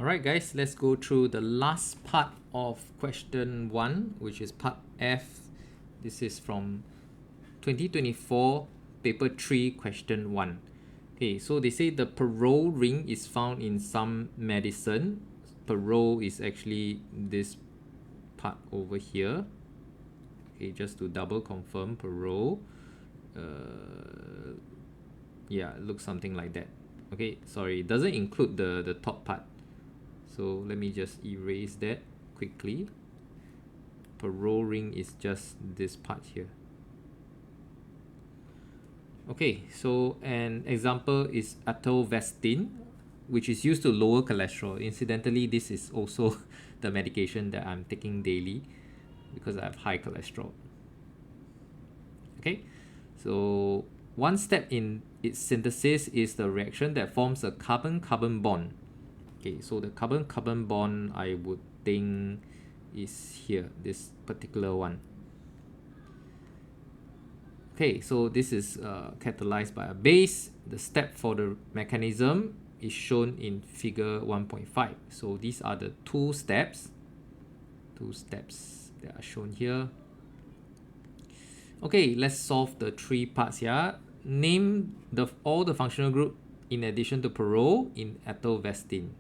Alright guys, let's go through the last part of question 1, which is part F. This is from 2024 paper 3 question 1. Okay, so they say the parole ring is found in some medicine. Parole is actually this part over here. Okay, just to double confirm, parole. Yeah, it looks something like that. Okay, sorry, it doesn't include the top part. So let me just erase that quickly. Parole ring is just this part here. Okay, so an example is atorvastatin, which is used to lower cholesterol. Incidentally, this is also the medication that I'm taking daily because I have high cholesterol. Okay, so one step in its synthesis is the reaction that forms a carbon-carbon bond. Okay, so the carbon-carbon bond I would think is here, this particular one. Okay, so this is catalyzed by a base. The step for the mechanism is shown in figure 1.5. So these are the two steps that are shown here. Okay, let's solve the three parts here. Name all the functional group in addition to parole in atorvastatin.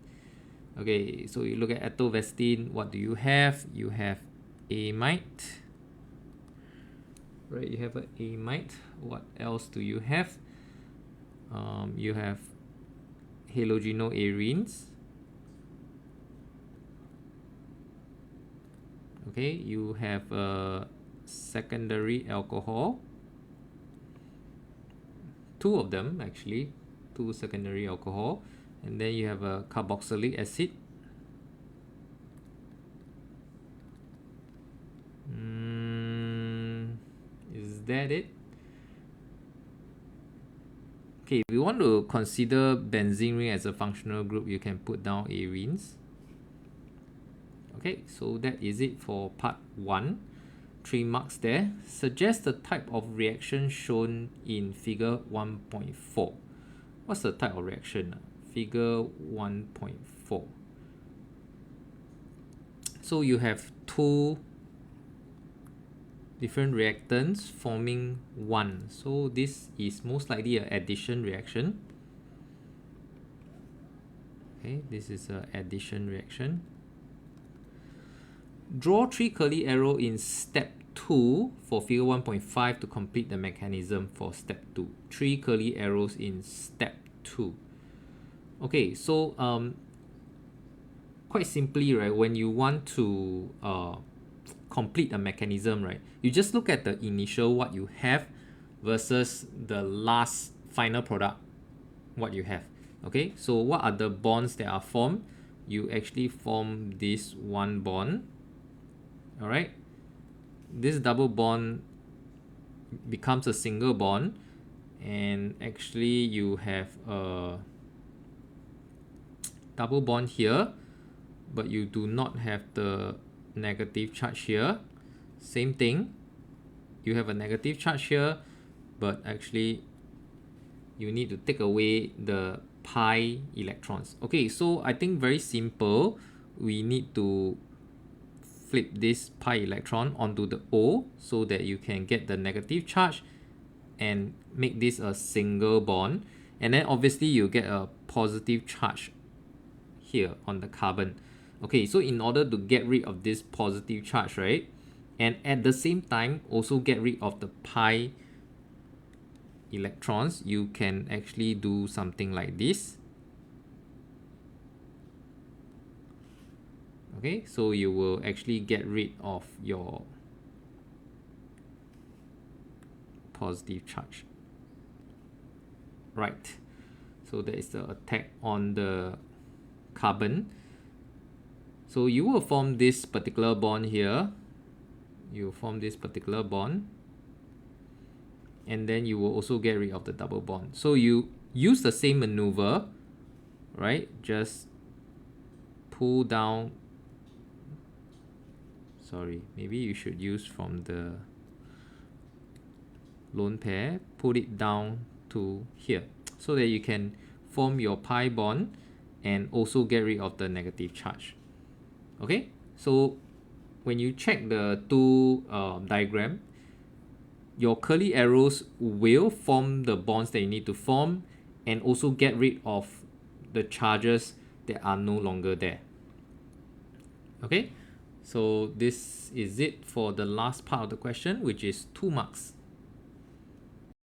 Okay, so you look at atorvastatin, what do you have? You have amide. Right, you have an amide. What else do you have? You have halogenoarenes. Okay, you have a secondary alcohol. Two of them actually, two secondary alcohol. And then you have a carboxylic acid. Is that it? Okay, if you want to consider benzene ring as a functional group, you can put down arenes. Okay, so that is it for part 1. 3 marks there. Suggest the type of reaction shown in figure 1.4. What's the type of reaction? Figure 1.4. So you have two different reactants forming one. So this is most likely an addition reaction. Okay, this is an addition reaction. Draw 3 curly arrows in step 2 for figure 1.5 to complete the mechanism for step 2. 3 curly arrows in step 2. Okay, so quite simply, right, when you want to complete a mechanism, right, you just look at the initial what you have versus the last final product what you have. Okay, so what are the bonds that are formed? You actually form this one bond. All right, this double bond becomes a single bond, and actually you have a double bond here, but you do not have the negative charge here. Same thing, you have a negative charge here, but actually you need to take away the pi electrons. Okay, so I think very simple. We need to flip this pi electron onto the O so that you can get the negative charge and make this a single bond. And then obviously you get a positive charge here on the carbon. Okay, so in order to get rid of this positive charge, right, and at the same time also get rid of the pi electrons, you can actually do something like this. Okay, so you will actually get rid of your positive charge. Right, so that is the attack on the carbon. So you will form this particular bond here. You form this particular bond, and then you will also get rid of the double bond. So you use the same maneuver, right? Just pull down. Sorry, maybe you should use from the lone pair, put it down to here so that you can form your pi bond and also get rid of the negative charge. Okay, so when you check the two diagram, your curly arrows will form the bonds that you need to form and also get rid of the charges that are no longer there. Okay, so this is it for the last part of the question, which is 2 marks.